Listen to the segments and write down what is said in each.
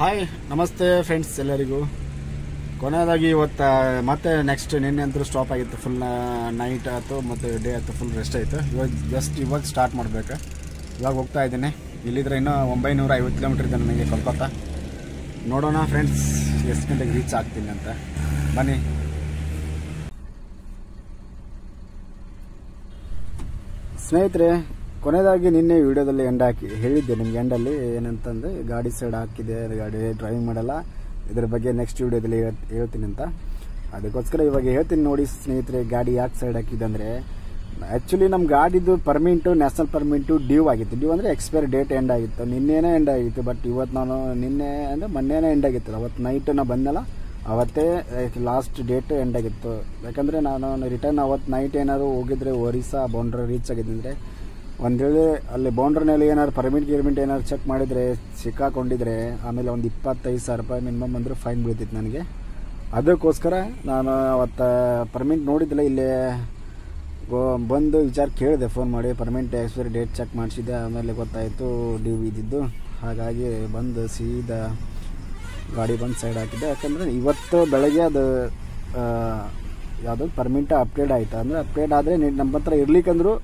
Hi ನಮಸ್ತೆ friends ಎಲ್ಲರಿಗೂ. ಕೊನೆಯದಾಗಿ ಇವತ್ತು ಮತ್ತೆ ನೆಕ್ಸ್ಟ್ ನಿನ್ನೆ ಅಂತೂ ಸ್ಟಾಪ್ ಆಗಿತ್ತು. ಫುಲ್ ನೈಟ್ ಆಯಿತು ಮತ್ತು ಡೇ ಆಯಿತು, ಫುಲ್ ರೆಸ್ಟ್ ಆಯಿತು. ಇವಾಗ ಸ್ಟಾರ್ಟ್ ಮಾಡಬೇಕು. ಇವಾಗ ಹೋಗ್ತಾ ಇದ್ದೀನಿ. ಇಲ್ಲಿದ್ರೆ ಇನ್ನೂ 950 ಕಿಲೋಮೀಟ್ರ್ ಇದೆ ನನಗೆ ಕೋಲ್ಕತ್ತಾ. ನೋಡೋಣ ಫ್ರೆಂಡ್ಸ್ ಎಷ್ಟು ಗಂಟೆಗೆ ರೀಚ್ ಆಗ್ತೀನಿ ಅಂತ. ಬನ್ನಿ. ಸ್ನೇಹಿತರೆ, ಕೊನೆಯದಾಗಿ ನಿನ್ನೆ ವಿಡಿಯೋದಲ್ಲಿ ಹೇಳಿದ್ದೆ ನಿಮ್ಗೆ ಎಂಡಲ್ಲಿ ಏನಂತಂದರೆ ಗಾಡಿ ಸೈಡ್ ಹಾಕಿದೆ, ಗಾಡಿ ಡ್ರೈವಿಂಗ್ ಮಾಡಲ್ಲ, ಇದ್ರ ಬಗ್ಗೆ ನೆಕ್ಸ್ಟ್ ವಿಡಿಯೋದಲ್ಲಿ ಹೇಳ್ತೀನಿ ಅಂತ. ಅದಕ್ಕೋಸ್ಕರ ಇವಾಗ ಹೇಳ್ತೀನಿ ನೋಡಿ ಸ್ನೇಹಿತರೆ. ಗಾಡಿ ಯಾಕೆ ಸೈಡ್ ಹಾಕಿದೆ ಅಂದರೆ, ಆ್ಯಕ್ಚುಲಿ ನಮ್ಮ ಗಾಡಿದು ಪರ್ಮಿಂಟು ನ್ಯಾಷನಲ್ ಪರ್ಮಿಂಟು ಡ್ಯೂ ಆಗಿತ್ತು. ಡ್ಯೂ ಅಂದರೆ ಎಕ್ಸ್ಪೈರ್ ಡೇಟ್ ಎಂಡ್ ಆಗಿತ್ತು. ನಿನ್ನೆನೇ ಎಂಡ್ ಆಗಿತ್ತು. ಬಟ್ ಇವತ್ತು ನಾನು ನಿನ್ನೆ ಅಂದರೆ ಮೊನ್ನೆನೇ ಎಂಡ್ ಆಗಿತ್ತು. ಅವತ್ತು ನೈಟ್ ನಾ ಬಂದಲ್ಲ, ಅವತ್ತೇ ಲಾಸ್ಟ್ ಡೇಟ್ ಎಂಡ್ ಆಗಿತ್ತು. ಯಾಕಂದರೆ ನಾನು ರಿಟರ್ನ್ ಅವತ್ತು ನೈಟ್ ಏನಾದ್ರು ಹೋಗಿದ್ರೆ ಒರಿಸ್ಸಾ ಬೌಂಡ್ರಿ ರೀಚ್ ಆಗಿದ್ದಂದರೆ, ಒಂದು ವೇಳೆ ಅಲ್ಲಿ ಬೌಂಡ್ರಿನಲ್ಲಿ ಏನಾದ್ರು ಪರ್ಮಿಟ್ ಏನಾದ್ರು ಚೆಕ್ ಮಾಡಿದರೆ ಸಿಕ್ಕಾಕೊಂಡಿದ್ರೆ ಆಮೇಲೆ ಒಂದು 25,000 ರೂಪಾಯಿ ಮಿನಿಮಮ್ ಅಂದರೆ ಫೈನ್ ಬೀಳ್ತಿತ್ತು ನನಗೆ. ಅದಕ್ಕೋಸ್ಕರ ನಾನು ಅವತ್ತು ಪರ್ಮಿಟ್ ನೋಡಿದ್ದಿಲ್ಲ. ಇಲ್ಲೇ ಬಂದು ವಿಚಾರ ಕೇಳಿದೆ ಫೋನ್ ಮಾಡಿ. ಪರ್ಮಿಟ್ ಎಕ್ಸ್ಪೈರಿ ಡೇಟ್ ಚೆಕ್ ಮಾಡಿಸಿದ್ದೆ. ಆಮೇಲೆ ಗೊತ್ತಾಯಿತು ಡ್ಯೂ ಇದ್ದಿದ್ದು. ಹಾಗಾಗಿ ಬಂದು ಸೀದಾ ಗಾಡಿ ಬಂದು ಸೈಡ್ ಹಾಕಿದ್ದೆ. ಯಾಕಂದರೆ ಇವತ್ತು ಬೆಳಗ್ಗೆ ಅದು ಯಾವುದೋ ಪರ್ಮಿಟ್ ಅಪ್ಡೇಟ್ ಆಯಿತು. ಅಂದರೆ ಅಪ್ಡೇಟ್ ಆದರೆ ನಮ್ಮ ಹತ್ರ ಇರ್ಲಿಕ್ಕಂದ್ರೂ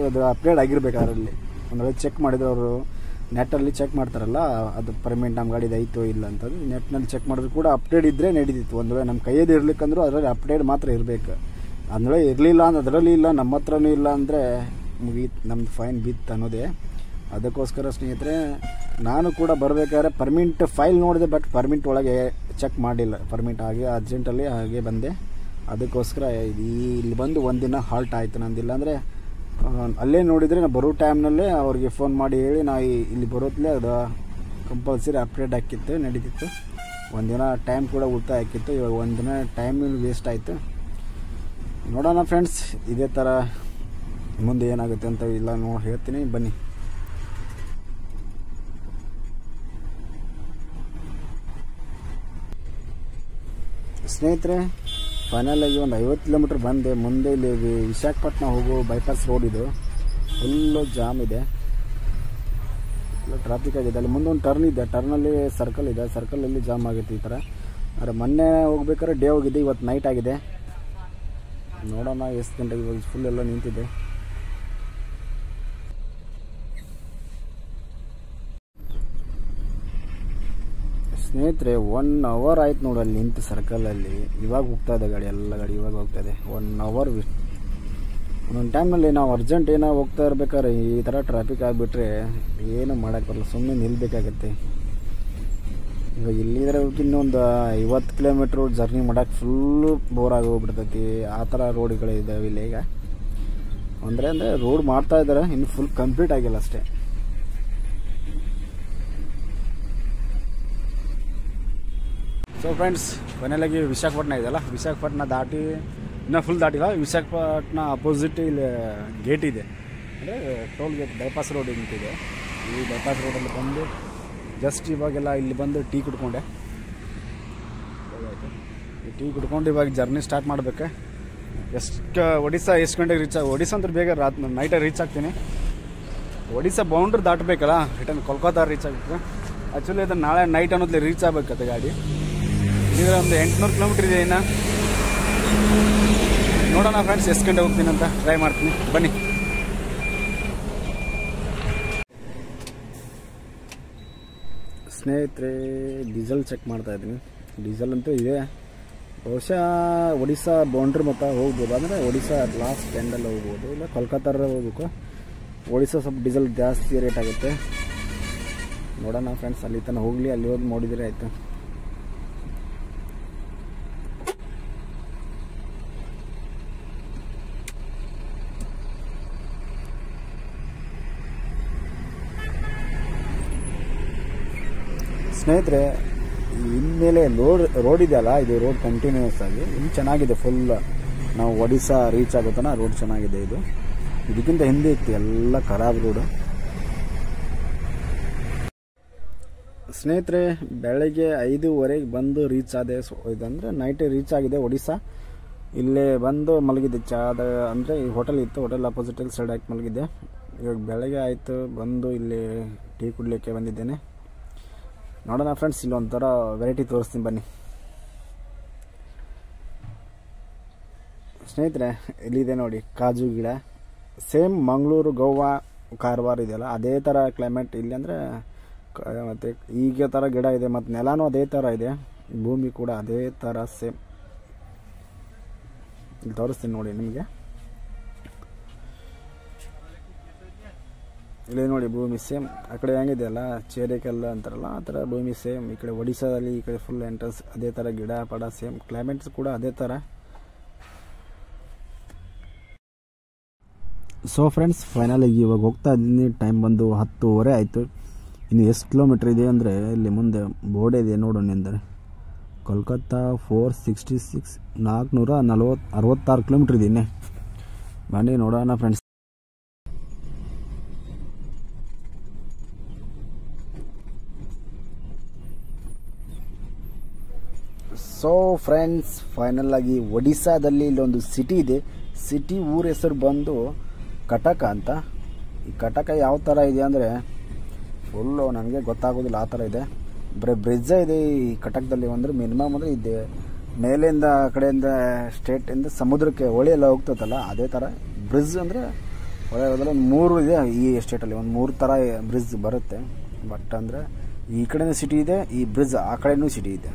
ಅದು ಅಪ್ಡೇಟ್ ಆಗಿರ್ಬೇಕು. ಅದರಲ್ಲಿ ಒಂದು ಚೆಕ್ ಮಾಡಿದ್ರು ಅವರು, ನೆಟ್ಟಲ್ಲಿ ಚೆಕ್ ಮಾಡ್ತಾರಲ್ಲ, ಅದು ಪರ್ಮಿಟ್ ನಮ್ಮ ಗಾಡಿದು ಐತೋ ಇಲ್ಲ ಅಂತಂದು ನೆಟ್ನಲ್ಲಿ ಚೆಕ್ ಮಾಡಿದ್ರು ಕೂಡ ಅಪ್ಡೇಟ್ ಇದ್ದರೆ ನಡೀತಿತ್ತು. ಒಂದು ವೇಳೆ ನಮ್ಮ ಕೈಯದು ಇರ್ಲಿಕ್ಕಂದ್ರೂ ಅದರಲ್ಲಿ ಅಪ್ಡೇಟ್ ಮಾತ್ರ ಇರಬೇಕು. ಅಂದರೆ ಇರಲಿಲ್ಲ ಅಂದ್ರೆ ಅದರಲ್ಲಿ ಇಲ್ಲ, ನಮ್ಮ ಹತ್ರನೂ ಇಲ್ಲ ಅಂದರೆ ಮುಗೀತು, ನಮ್ಮದು ಫೈನ್ ಬಿತ್ತು ಅನ್ನೋದೇ. ಅದಕ್ಕೋಸ್ಕರ ಸ್ನೇಹಿತರೆ, ನಾನು ಕೂಡ ಬರಬೇಕಾದ್ರೆ ಪರ್ಮಿಟ್ ಫೈಲ್ ನೋಡಿದೆ, ಬಟ್ ಪರ್ಮಿಟ್ ಒಳಗೆ ಚೆಕ್ ಮಾಡಿಲ್ಲ. ಪರ್ಮಿಟ್ ಹಾಗೆ ಅರ್ಜೆಂಟಲ್ಲಿ ಹಾಗೆ ಬಂದೆ. ಅದಕ್ಕೋಸ್ಕರ ಇಲ್ಲಿ ಬಂದು ಒಂದಿನ ಹಾಲ್ಟ್ ಆಯಿತು ನಂದಿಲ್ಲ. ಅಂದರೆ ಅಲ್ಲೇ ನೋಡಿದರೆ ನಾನು ಬರೋ ಟೈಮ್ನಲ್ಲೇ ಅವ್ರಿಗೆ ಫೋನ್ ಮಾಡಿ ಹೇಳಿ ನಾ ಇಲ್ಲಿ ಬರೋತ್ಲೇ ಅದು ಕಂಪಲ್ಸರಿ ಅಪ್ಡೇಟ್ ಹಾಕಿತ್ತು, ನಡೀತಿತ್ತು. ಒಂದಿನ ಟೈಮ್ ಕೂಡ ಉಳಿತಾಯ ಹಾಕಿತ್ತು. ಇವಾಗ ಒಂದಿನ ಟೈಮ್ ವೇಸ್ಟ್ ಆಯಿತು. ನೋಡೋಣ ಫ್ರೆಂಡ್ಸ್, ಇದೇ ಥರ ಮುಂದೆ ಏನಾಗುತ್ತೆ ಅಂತ ಇಲ್ಲ ಹೇಳ್ತೀನಿ. ಬನ್ನಿ. ಸ್ನೇಹಿತರೆ, ಫೈನಲಾಗಿ ಒಂದು 50 ಕಿಲೋಮೀಟ್ರ್ ಬಂದೆ. ಮುಂದೆ ಇಲ್ಲಿ ವಿಶಾಖಪಟ್ಟಣ ಹೋಗೋ ಬೈಪಾಸ್ ರೋಡ್ ಇದು ಫುಲ್ಲು ಜಾಮ್ ಇದೆ, ಟ್ರಾಫಿಕ್ ಆಗಿದೆ. ಅಲ್ಲಿ ಮುಂದೆ ಒಂದು ಟರ್ನ್ ಇದೆ, ಟರ್ನಲ್ಲಿ ಸರ್ಕಲ್ ಇದೆ, ಸರ್ಕಲಲ್ಲಿ ಜಾಮ್ ಆಗುತ್ತೆ ಈ ಥರ. ಆದರೆ ಮೊನ್ನೆ ಹೋಗ್ಬೇಕಾದ್ರೆ ಡೇ ಹೋಗಿದ್ದೆ, ಇವತ್ತು ನೈಟ್ ಆಗಿದೆ. ನೋಡೋಣ ಎಷ್ಟು ಗಂಟೆಗೆ. ಇವಾಗ ಫುಲ್ ಎಲ್ಲ ನಿಂತಿದೆ. ಸ್ನೇಹಿತರೆ, 1 ಅವರ್ ಆಯ್ತು ನೋಡಿ ಅಲ್ಲಿ ನಿಂತು ಸರ್ಕಲಲ್ಲಿ. ಇವಾಗ ಹೋಗ್ತಾ ಇದೆ ಗಾಡಿ, ಎಲ್ಲ ಗಾಡಿ ಇವಾಗ ಹೋಗ್ತಾ ಇದೆ. 1 ಅವರ್. ಒಂದೊಂದು ಟೈಮ್ನಲ್ಲಿ ನಾವು ಅರ್ಜೆಂಟ್ ಏನೋ ಹೋಗ್ತಾ ಇರ್ಬೇಕಾದ್ರೆ ಈ ಥರ ಟ್ರಾಫಿಕ್ ಆಗಿಬಿಟ್ರೆ ಏನು ಮಾಡೋಕ್ಕೆ ಬರಲ್ಲ, ಸುಮ್ಮನೆ ನಿಲ್ಲಬೇಕಾಗತ್ತೆ. ಇವಾಗ ಇಲ್ಲಿದ್ರೆ ಇನ್ನೊಂದು 50 ಕಿಲೋಮೀಟ್ರ್ ಜರ್ನಿ ಮಾಡೋಕ್ಕೆ ಫುಲ್ಲು ಬೋರ್ ಆಗಿ ಹೋಗ್ಬಿಡ್ತೈತಿ. ಆ ಥರ ರೋಡ್ಗಳಿದ್ದಾವೆ ಇಲ್ಲಿ ಈಗ. ಅಂದರೆ ರೋಡ್ ಮಾಡ್ತಾ ಇದ್ದಾರೆ, ಇನ್ನು ಫುಲ್ ಕಂಪ್ಲೀಟ್ ಆಗಿಲ್ಲ ಅಷ್ಟೇ. ಸೊ ಫ್ರೆಂಡ್ಸ್, ಫೈನಲಾಗಿ ವಿಶಾಖಪಟ್ಟಣ ಇದೆಯಲ್ಲ, ವಿಶಾಖಪಟ್ಟಣ ದಾಟಿ ಇನ್ನೂ ಫುಲ್ ದಾಟಿಲ್ಲ. ವಿಶಾಖಪಟ್ಟಣ ಅಪೋಸಿಟ್ ಇಲ್ಲಿ ಗೇಟ್ ಇದೆ, ಅಂದರೆ ಟೋಲ್ ಗೇಟ್, ಬೈಪಾಸ್ ರೋಡ್ ನಿಂತಿದೆ. ಈ ಬೈಪಾಸ್ ರೋಡಲ್ಲಿ ಬಂದು ಜಸ್ಟ್ ಇವಾಗೆಲ್ಲ ಇಲ್ಲಿ ಬಂದು ಟೀ ಕುಡ್ಕೊಂಡೆ. ಈ ಟೀ ಕುಡ್ಕೊಂಡು ಇವಾಗ ಜರ್ನಿ ಸ್ಟಾರ್ಟ್ ಮಾಡಬೇಕು. ಒಡಿಸ್ಸಾ ಎಷ್ಟು ಗಂಟೆಗೆ ರೀಚ್ ಒಡಿಸ್ಸಾ ಅಂದ್ರೆ ಬೇಗ ನೈಟಲ್ಲಿ ರೀಚ್ ಆಗ್ತೀನಿ. ಒಡಿಸ್ಸಾ ಬೌಂಡ್ರಿ ದಾಟಬೇಕಲ್ಲ, ರಿಟರ್ನ್ ಕೋಲ್ಕತ್ತಾ ರೀಚ್ ಆಗಬೇಕು. ಆ್ಯಕ್ಚುಲಿ ಅದು ನಾಳೆ ನೈಟ್ ಅನ್ನೋದ್ಲಿ ರೀಚ್ ಆಗಬೇಕತ್ತೆ ಗಾಡಿ. ಈಗ ಒಂದು 800 ಕಿಲೋಮೀಟ್ರ್ ಇದೆ ಇನ್ನು. ನೋಡೋಣ ಫ್ರೆಂಡ್ಸ್ ಎಷ್ಟು ಗಂಟೆ ಹೋಗ್ತೀನಿ ಅಂತ ಟ್ರೈ ಮಾಡ್ತೀನಿ. ಬನ್ನಿ. ಸ್ನೇಹಿತರೆ, ಡೀಸೆಲ್ ಚೆಕ್ ಮಾಡ್ತಾ ಇದ್ದೀನಿ. ಡೀಸೆಲ್ ಅಂತೂ ಇದೆ. ಬಹುಶಃ ಒಡಿಸ್ಸಾ ಬೌಂಡ್ರಿ ಮತ್ತು ಹೋಗ್ಬೋದು, ಅಂದರೆ ಒಡಿಸ್ಸಾ ಲಾಸ್ಟ್ ಎಂಡಲ್ಲಿ ಹೋಗ್ಬೋದು, ಇಲ್ಲ ಕೋಲ್ಕತ್ತಾರ ಹೋಗ್ಬೇಕು. ಒಡಿಸ್ಸಾ ಸ್ವಲ್ಪ ಡೀಸೆಲ್ ಜಾಸ್ತಿ ರೇಟ್ ಆಗುತ್ತೆ. ನೋಡೋಣ ಫ್ರೆಂಡ್ಸ್, ಅಲ್ಲಿ ತನಕ ಹೋಗಲಿ, ಅಲ್ಲಿ ಹೋಗಿ ನೋಡಿದರೆ ಆಯಿತು. ಸ್ನೇಹಿತರೆ, ಇನ್ಮೇಲೆ ರೋಡ್ ಇದೆಯಲ್ಲ, ಇದು ರೋಡ್ ಕಂಟಿನ್ಯೂಸ್ ಆಗಿ ಇನ್ನು ಚೆನ್ನಾಗಿದೆ. ಫುಲ್ ನಾವು ಒಡಿಸ್ಸಾ ರೀಚ್ ಆಗುತ್ತಾನ ರೋಡ್ ಚೆನ್ನಾಗಿದೆ. ಇದಕ್ಕಿಂತ ಹಿಂದೆ ಇತ್ತು ಎಲ್ಲ ಖರಾಬ್ ರೋಡು. ಸ್ನೇಹಿತರೆ, ಬೆಳಗ್ಗೆ 5:15 ಬಂದು ರೀಚ್ ಆದೆ. ಇದಂದರೆ ನೈಟ್ ರೀಚ್ ಆಗಿದೆ ಒಡಿಸ್ಸಾ. ಇಲ್ಲೇ ಬಂದು ಮಲಗಿದ್ದೆ. ಅಂದರೆ ಈ ಹೋಟೆಲ್ ಇತ್ತು, ಹೋಟೆಲ್ ಅಪೋಸಿಟಲ್ಲಿ ಸೈಡ್ ಹಾಕಿ ಮಲಗಿದ್ದೆ. ಇವಾಗ ಬೆಳಗ್ಗೆ ಆಯಿತು, ಬಂದು ಇಲ್ಲಿ ಟೀ ಕುಡಲಿಕ್ಕೆ ಬಂದಿದ್ದೇನೆ. ನೋಡೋಣ ಫ್ರೆಂಡ್ಸ್, ಇಲ್ಲೊಂಥರ ವೆರೈಟಿ ತೋರಿಸ್ತೀನಿ ಬನ್ನಿ ಸ್ನೇಹಿತರೆ. ಇಲ್ಲಿದೆ ನೋಡಿ ಕಾಜು ಗಿಡ. ಸೇಮ್ ಮಂಗಳೂರು, ಗೋವಾ, ಕಾರವಾರ ಇದೆಯಲ್ಲ ಅದೇ ಥರ ಕ್ಲೈಮೇಟ್ ಇಲ್ಲಿ. ಅಂದರೆ ಮತ್ತು ಈಗ ಥರ ಗಿಡ ಇದೆ, ಮತ್ತು ನೆಲನೂ ಅದೇ ಥರ ಇದೆ, ಭೂಮಿ ಕೂಡ ಅದೇ ಥರ ಸೇಮ್. ಇಲ್ಲಿ ತೋರಿಸ್ತೀನಿ ನೋಡಿ ನಿಮಗೆ. ಇಲ್ಲಿ ನೋಡಿ ಭೂಮಿ ಸೇಮ್. ಆ ಕಡೆ ಹೆಂಗಿದೆಯಲ್ಲ ಚೇರೆಕಲ್ಲು ಅಂತಾರಲ್ಲ ಆ ಥರ ಭೂಮಿ ಸೇಮ್. ಈ ಕಡೆ ಒಡಿಸ್ಸಾದಲ್ಲಿ ಈ ಕಡೆ ಫುಲ್ ಎಂಟ್ರೆನ್ಸ್ ಅದೇ ಥರ ಗಿಡ ಪಡ ಸೇಮ್. ಕ್ಲೈಮೇಟ್ಸ್ ಕೂಡ ಅದೇ ಥರ. ಸೊ ಫ್ರೆಂಡ್ಸ್, ಫೈನಲಾಗಿ ಇವಾಗ ಹೋಗ್ತಾ ಇದ್ದೀನಿ. ಟೈಮ್ ಬಂದು 10:30 ಆಯಿತು. ಇನ್ನು ಎಷ್ಟು ಕಿಲೋಮೀಟ್ರ್ ಇದೆ ಅಂದರೆ ಇಲ್ಲಿ ಮುಂದೆ ಬೋರ್ಡ್ ಇದೆ ನೋಡೋಣ ಎಂದರೆ ಕೋಲ್ಕತ್ತಾ 466 466 ಕಿಲೋಮೀಟ್ರ್ ಇದೆ. ಇನ್ನೇ ಬನ್ನಿ ನೋಡೋಣ ಫ್ರೆಂಡ್ಸ್. ಸೊ ಫ್ರೆಂಡ್ಸ್, ಫೈನಲ್ ಆಗಿ ಒಡಿಸ್ಸಾದಲ್ಲಿ ಇಲ್ಲೊಂದು ಸಿಟಿ ಇದೆ. ಸಿಟಿ ಊರ ಹೆಸರು ಬಂದು ಕಟಕ ಅಂತ. ಈ ಕಟಕ ಯಾವ ಥರ ಇದೆ ಅಂದರೆ ಫುಲ್ಲು ನನಗೆ ಗೊತ್ತಾಗೋದಿಲ್ಲ, ಆ ಥರ ಇದೆ. ಬರೀ ಬ್ರಿಡ್ಜೇ ಇದೆ ಈ ಕಟಕದಲ್ಲಿ. ಅಂದರೆ ಮಿನಿಮಮ್ ಅಂದರೆ ಇದೆ ಮೇಲಿಂದ ಆ ಕಡೆಯಿಂದ ಸ್ಟೇಟಿಂದ ಸಮುದ್ರಕ್ಕೆ ಹೊಳೆ ಎಲ್ಲ ಹೋಗ್ತದಲ್ಲ ಅದೇ ಥರ ಬ್ರಿಡ್ಜ್. ಅಂದರೆ ಹೊಳೆ ಹೋದ್ರೆ ಒಂದು 3 ಇದೆ ಈ ಸ್ಟೇಟಲ್ಲಿ, ಒಂದು 3 ಥರ ಬ್ರಿಡ್ಜ್ ಬರುತ್ತೆ. ಬಟ್ ಅಂದರೆ ಈ ಕಡೆನೂ ಸಿಟಿ ಇದೆ, ಈ ಬ್ರಿಡ್ಜ್ ಆ ಕಡೆನೂ ಸಿಟಿ ಇದೆ.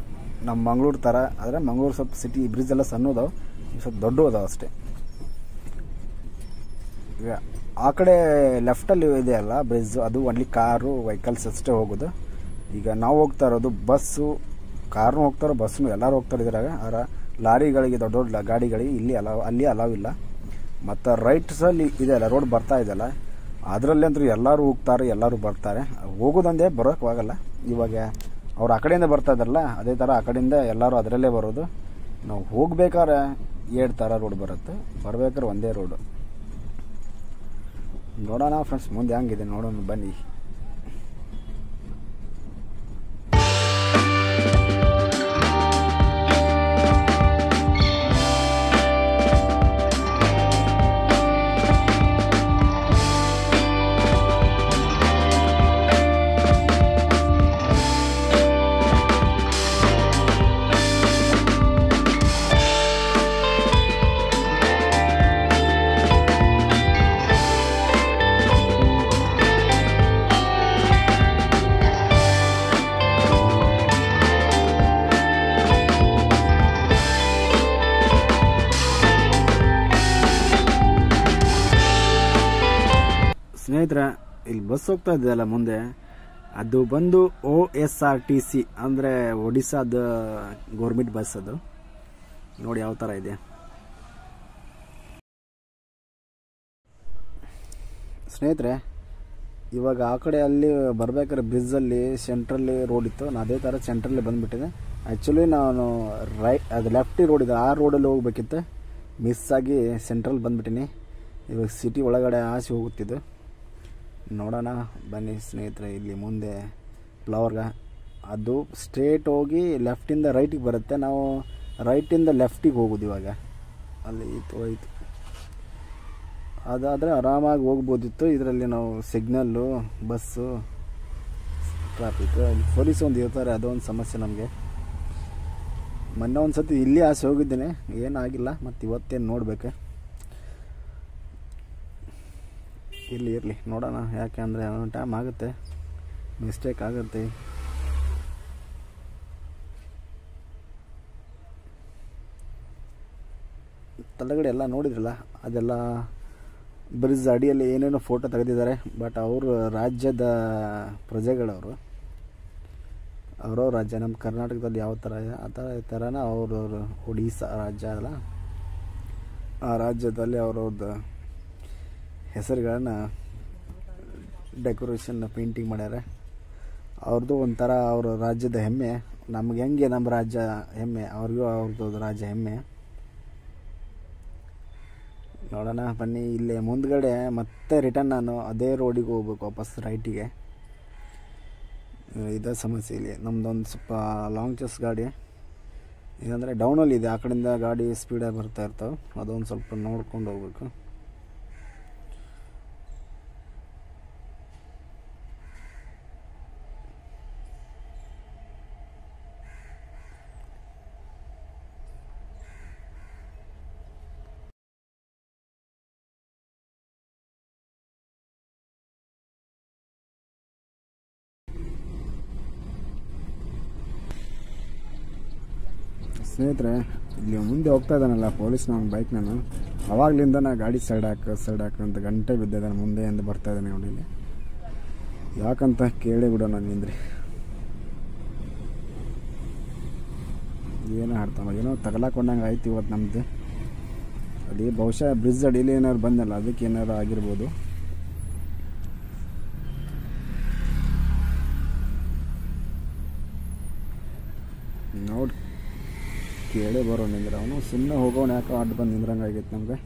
ನಮ್ಮ ಮಂಗಳೂರು ಥರ ಆದರೆ ಮಂಗಳೂರು ಸ್ವಲ್ಪ ಸಿಟಿ ಬ್ರಿಡ್ಜ್ ಎಲ್ಲ ಸಣ್ಣದಾವೆ, ಸ್ವಲ್ಪ ದೊಡ್ಡ ಅದಾವೆ ಅಷ್ಟೇ. ಈಗ ಆ ಕಡೆ ಲೆಫ್ಟಲ್ಲಿ ಇದೆಯಲ್ಲ ಬ್ರಿಡ್ಜ್, ಅದು ಒನ್ಲಿ ಕಾರು ವೆಹಿಕಲ್ಸ್ ಅಷ್ಟೇ ಹೋಗೋದು. ಈಗ ನಾವು ಹೋಗ್ತಾ ಇರೋದು ಬಸ್ಸು, ಕಾರ್ನು ಹೋಗ್ತಾರೋ ಬಸ್ಸು ಎಲ್ಲರೂ ಹೋಗ್ತಾರೆ ಇದ್ರಾಗ. ಲಾರಿಗಳಿಗೆ ದೊಡ್ಡ ದೊಡ್ಡ ಗಾಡಿಗಳಿಗೆ ಇಲ್ಲಿ ಅಲ್ಲಿ ಅಲಾವ್ ಇಲ್ಲ. ಮತ್ತು ರೈಟ್ ಸಲ್ಲಿ ಇದೆಯಲ್ಲ ರೋಡ್ ಬರ್ತಾ ಇದೆಯಲ್ಲ ಅದರಲ್ಲಿ ಅಂತೂ ಎಲ್ಲರೂ ಹೋಗ್ತಾರೆ, ಎಲ್ಲರೂ ಬರ್ತಾರೆ. ಹೋಗೋದಂದೇ ಬರೋಕ್ಕಾಗಲ್ಲ. ಇವಾಗ ಅವ್ರು ಆ ಕಡೆಯಿಂದ ಬರ್ತಾ ಇದ್ದಾರಲ್ಲ ಅದೇ ಥರ ಆ ಕಡೆಯಿಂದ ಎಲ್ಲರೂ ಅದರಲ್ಲೇ ಬರೋದು. ನಾವು ಹೋಗ್ಬೇಕಾದ್ರೆ 2 ಥರ ರೋಡ್ ಬರುತ್ತೆ, ಬರ್ಬೇಕಾದ್ರೆ ಒಂದೇ ರೋಡು. ನೋಡೋಣ ಫ್ರೆಂಡ್ಸ್ ಮುಂದೆ ಹೆಂಗಿದೆ ನೋಡೋಣ ಬನ್ನಿ. ಸ್ನೇಹಿತರೆ, ಇಲ್ಲಿ ಬಸ್ ಹೋಗ್ತಾ ಇದೆಯಲ್ಲ ಮುಂದೆ, ಅದು ಬಂದು OSRTC ಅಂದರೆ ಒಡಿಸ್ಸಾದ ಗೌರ್ಮೆಂಟ್ ಬಸ್. ಅದು ನೋಡಿ ಯಾವ ಥರ ಇದೆ. ಸ್ನೇಹಿತರೆ, ಇವಾಗ ಆ ಕಡೆ ಅಲ್ಲಿ ಬರ್ಬೇಕಾದ್ರೆ ಬ್ರಿಡ್ಜಲ್ಲಿ ಸೆಂಟ್ರಲ್ಲಿ ರೋಡ್ ಇತ್ತು, ನಾನು ಅದೇ ಥರ ಸೆಂಟ್ರಲ್ಲಿ ಬಂದುಬಿಟ್ಟಿದೆ. ಆ್ಯಕ್ಚುಲಿ ನಾನು ಅದು ಲೆಫ್ಟಿ ರೋಡ್ ಇದೆ, ಆ ರೋಡಲ್ಲಿ ಹೋಗ್ಬೇಕಿತ್ತು, ಮಿಸ್ ಆಗಿ ಸೆಂಟ್ರಲ್ಲಿ ಬಂದುಬಿಟ್ಟಿನಿ. ಇವಾಗ ಸಿಟಿ ಒಳಗಡೆ ಆಸೆ ಹೋಗುತ್ತಿದ್ದು. ನೋಡೋಣ ಬನ್ನಿ ಸ್ನೇಹಿತರೆ. ಇಲ್ಲಿ ಮುಂದೆ ಫ್ಲವರ್ಗ ಅದು ಸ್ಟ್ರೇಟ್ ಹೋಗಿ ಲೆಫ್ಟಿಂದ ರೈಟಿಗೆ ಬರುತ್ತೆ, ನಾವು ರೈಟಿಂದ ಲೆಫ್ಟಿಗೆ ಹೋಗೋದು. ಇವಾಗ ಅಲ್ಲಿ ಹೋಯ್ತು, ಅದಾದರೆ ಆರಾಮಾಗಿ ಹೋಗ್ಬೋದಿತ್ತು. ಇದರಲ್ಲಿ ನಾವು ಸಿಗ್ನಲ್ಲು, ಬಸ್ಸು, ಟ್ರಾಫಿಕ್, ಪೊಲೀಸ್ ಒಂದು ಇರ್ತಾರೆ, ಅದೊಂದು ಸಮಸ್ಯೆ ನಮಗೆ. ಮೊನ್ನೆ ಒಂದು ಸತಿ ಇಲ್ಲಿ ಆಸೆ ಹೋಗಿದ್ದೇನೆ, ಏನಾಗಿಲ್ಲ. ಮತ್ತು ಇವತ್ತೇನು ನೋಡಬೇಕು. ಇರಲಿ ನೋಡೋಣ, ಯಾಕೆ ಅಂದರೆ ಒಂದೊಂದು ಟೈಮ್ ಆಗುತ್ತೆ, ಮಿಸ್ಟೇಕ್ ಆಗುತ್ತೆ. ತಲೆಗಡೆ ಎಲ್ಲ ನೋಡಿದ್ರಲ್ಲ, ಅದೆಲ್ಲ ಬ್ರಿಡ್ಜ್ ಅಡಿಯಲ್ಲಿ ಏನೇನೋ ಫೋಟೋ ತೆಗೆದಿದ್ದಾರೆ. ಬಟ್ ಅವರು ರಾಜ್ಯದ ಪ್ರಜೆಗಳವರು, ಅವರವ್ರ ರಾಜ್ಯ. ನಮ್ಮ ಕರ್ನಾಟಕದಲ್ಲಿ ಯಾವ ಥರ ಇದೆ ಆ ಥರನ ಅವ್ರವ್ರು ಒಡಿಸ್ಸಾ ರಾಜ್ಯ ಅಲ್ಲ, ಆ ರಾಜ್ಯದಲ್ಲಿ ಅವ್ರವ್ರದ್ದು ಹೆಸರುಗಳನ್ನು ಡೆಕೋರೇಷನ್ ಪೇಂಟಿಂಗ್ ಮಾಡ್ಯಾರ. ಅವ್ರದ್ದು ಒಂಥರ ಅವ್ರ ರಾಜ್ಯದ ಹೆಮ್ಮೆ. ನಮ್ಗೆ ಹೆಂಗೆ ನಮ್ಮ ರಾಜ್ಯ ಹೆಮ್ಮೆ, ಅವ್ರಿಗೂ ಅವ್ರದ್ದು ರಾಜ್ಯ ಹೆಮ್ಮೆ. ನೋಡೋಣ ಬನ್ನಿ. ಇಲ್ಲೇ ಮುಂದ್ಗಡೆ ಮತ್ತೆ ರಿಟರ್ನ್ ನಾನು ಅದೇ ರೋಡಿಗೆ ಹೋಗ್ಬೇಕು, ವಾಪಸ್ ರೈಟಿಗೆ. ಇದೇ ಸಮಸ್ಯೆ ಇಲ್ಲಿ. ನಮ್ಮದೊಂದು ಸ್ವಲ್ಪ ಲಾಂಗ್ ಚೆಸ್ ಗಾಡಿ ಇದಂದರೆ ಡೌನಲ್ಲಿ ಇದೆ, ಆ ಕಡೆಯಿಂದ ಗಾಡಿ ಸ್ಪೀಡಾಗಿ ಬರ್ತಾ ಇರ್ತಾವೆ, ಅದೊಂದು ಸ್ವಲ್ಪ ನೋಡ್ಕೊಂಡು ಹೋಗ್ಬೇಕು. ಸ್ನೇಹಿತರೆ, ಇಲ್ಲಿ ಮುಂದೆ ಹೋಗ್ತಾ ಇದ್ದಾನಲ್ಲ ಪೊಲೀಸ್ ನನ್ನ ಬೈಕ್, ನಾನು ಅವಾಗ್ಲಿಂದ ನಾ ಗಾಡಿ ಸೈಡ್ ಹಾಕು ಅಂತ ಗಂಟೆ ಬಿದ್ದಿದ್ದಾನೆ. ಮುಂದೆ ಎಂದು ಬರ್ತಾ ಇದ್ದಾನೆ ನೋಡಿ ಇಲ್ಲಿ. ಯಾಕಂತ ಕೇಳಿ ಬಿಡೋಣ ನಿಂದ್ರಿ. ಏನೋ ಆಡ್ತಾವ, ಏನೋ ತಗಲಾಕೊಂಡಂಗೆ ಆಯ್ತು ಇವತ್ತು ನಮ್ಮದು. ಅಲ್ಲಿ ಬಹುಶಃ ಬ್ರಿಡ್ಜ್ ಅಡಿಯಲ್ಲಿ ಏನಾದ್ರು ಬಂದಲ್ಲ, ಅದಕ್ಕೆ ಏನಾದ್ರು ಆಗಿರ್ಬೋದು. ನೋಡಿ ಕೇಳೇ ಬರೋ ನಿಂದ್ರೆ ಅವನು ಸುಮ್ಮನೆ ಹೋಗೋಣ, ಯಾಕೋ ಅಡ್ಡ ಬಂದು ನಿಂದ್ರಂಗೆ ಆಗೈತೆ ನಮ್ಗೆ.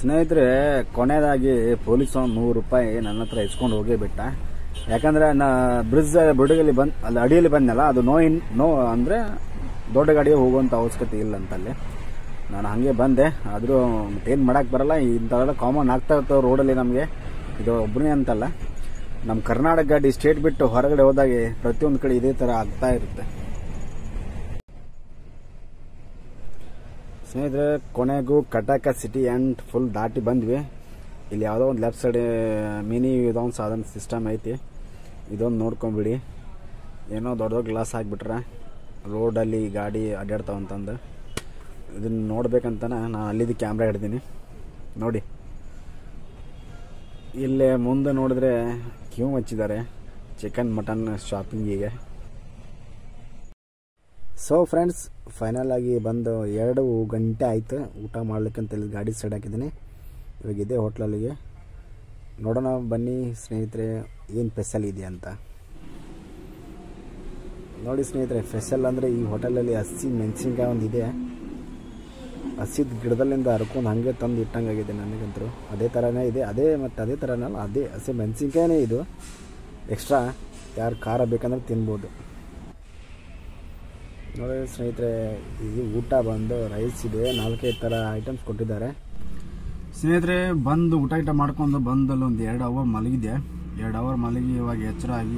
ಸ್ನೇಹಿತರೆ, ಕೊನೆಯದಾಗಿ ಪೊಲೀಸ್ ₹100 ನನ್ನ ಹತ್ರ ಇಸ್ಕೊಂಡು ಹೋಗೇ ಬಿಟ್ಟ. ಯಾಕಂದ್ರೆ ನಾ ಬ್ರಿಡ್ಜ್ ಬುಡಗಲ್ಲಿ ಅಲ್ಲಿ ಅಡಿಯಲ್ಲಿ ಬಂದಲ್ಲ, ಅದು ನೋ ಅಂದರೆ ದೊಡ್ಡ ಗಾಡಿಗೆ ಹೋಗುವಂಥ ಅವಶ್ಯಕತೆ ಇಲ್ಲ ಅಂತಲ್ಲಿ. ನಾನು ಹಾಗೆ ಬಂದೆ. ಆದರೂ ಏನು ಮಾಡೋಕ್ಕೆ ಬರಲ್ಲ, ಇಂಥವೆಲ್ಲ ಕಾಮನ್ ಆಗ್ತಾ ಇರ್ತವೆ ರೋಡಲ್ಲಿ ನಮಗೆ. ಇದು ಒಬ್ಬನೇ ಅಂತಲ್ಲ, ನಮ್ಮ ಕರ್ನಾಟಕ ಗಾಡಿ ಸ್ಟೇಟ್ ಬಿಟ್ಟು ಹೊರಗಡೆ ಹೋದಾಗೆ ಪ್ರತಿಯೊಂದು ಕಡೆ ಇದೇ ಥರ ಆಗ್ತಾ ಇರುತ್ತೆ. ಸ್ನೇಹಿತರೆ, ಕೊನೆಗೂ ಕಟಕ ಸಿಟಿ ಆ್ಯಂಡ್ ಫುಲ್ ದಾಟಿ ಬಂದ್ವಿ. ಇಲ್ಲಿ ಯಾವುದೋ ಒಂದು ಲೆಫ್ಟ್ ಸೈಡ್ ಮಿನಿ ಇದೊಂದು ಸಾಧನ ಸಿಸ್ಟಮ್ ಐತಿ, ಇದೊಂದು ನೋಡ್ಕೊಂಬಿಡಿ. ಏನೋ ದೊಡ್ಡ ದೊಡ್ಡ ಗ್ಲಾಸ್ ಹಾಕಿಬಿಟ್ರೆ ರೋಡಲ್ಲಿ ಗಾಡಿ ಅಡ್ಡಾಡ್ತಾವಂತಂದು ಇದನ್ನು ನೋಡ್ಬೇಕಂತನ ನಾನು ಅಲ್ಲಿದ್ದು ಕ್ಯಾಮ್ರಾ ಹಿಡ್ದೀನಿ. ನೋಡಿ ಇಲ್ಲೇ ಮುಂದೆ ನೋಡಿದ್ರೆ ಕ್ಯೂ ಹಚ್ಚಿದ್ದಾರೆ ಚಿಕನ್ ಮಟನ್ ಶಾಪಿಂಗಿಗೆ. ಸೊ ಫ್ರೆಂಡ್ಸ್, ಫೈನಲ್ ಆಗಿ ಬಂದು 2 ಗಂಟೆ ಆಯಿತು ಊಟ ಮಾಡ್ಲಿಕ್ಕಂತ ಇಲ್ಲಿ ಗಾಡಿ ಸೈಡ್ ಹಾಕಿದ್ದೀನಿ. ಇವಾಗ ಇದೇ ಹೋಟ್ಲಲ್ಲಿಗೆ ನೋಡೋಣ ಬನ್ನಿ ಸ್ನೇಹಿತರೆ, ಏನು ಸ್ಪೆಷಲ್ ಇದೆ ಅಂತ ನೋಡಿ. ಸ್ನೇಹಿತರೆ, ಸ್ಪೆಷಲ್ ಅಂದರೆ ಈ ಹೋಟೆಲಲ್ಲಿ ಹಸಿ ಮೆಣಸಿನ್ಕಾಯಿ ಒಂದಿದೆ. ಹಸಿದ ಗಿಡದಲ್ಲಿಂದ ಹರ್ಕೊಂಡು ಹಾಗೆ ತಂದು ಇಟ್ಟಂಗಾಗಿದೆ ನನಗಂತೂ. ಅದೇ ಥರನೇ ಇದೆ, ಅದೇ ಥರನಲ್ಲ, ಅದೇ ಹಸಿ ಮೆಣಸಿನ್ಕಾಯಿನೇ ಇದು. ಎಕ್ಸ್ಟ್ರಾ ಯಾರು ಖಾರ ಬೇಕಂದ್ರೆ ತಿನ್ಬೋದು. ನೋಡಿ ಸ್ನೇಹಿತರೆ, ಇದು ಊಟ ಬಂದು ರೈಸ್ ಇದೆ, 4-5 ಥರ ಐಟಮ್ಸ್ ಕೊಟ್ಟಿದ್ದಾರೆ. ಸ್ನೇಹಿತರೆ, ಬಂದು ಊಟ ಮಾಡ್ಕೊಂಡು ಬಂದಲ್ಲಿ ಒಂದು 2 ಅವರ್ ಮಲಗಿದೆ. 2 ಅವರ್ ಮಲಗಿ ಇವಾಗ ಎಚ್ಚರ ಆಗಿ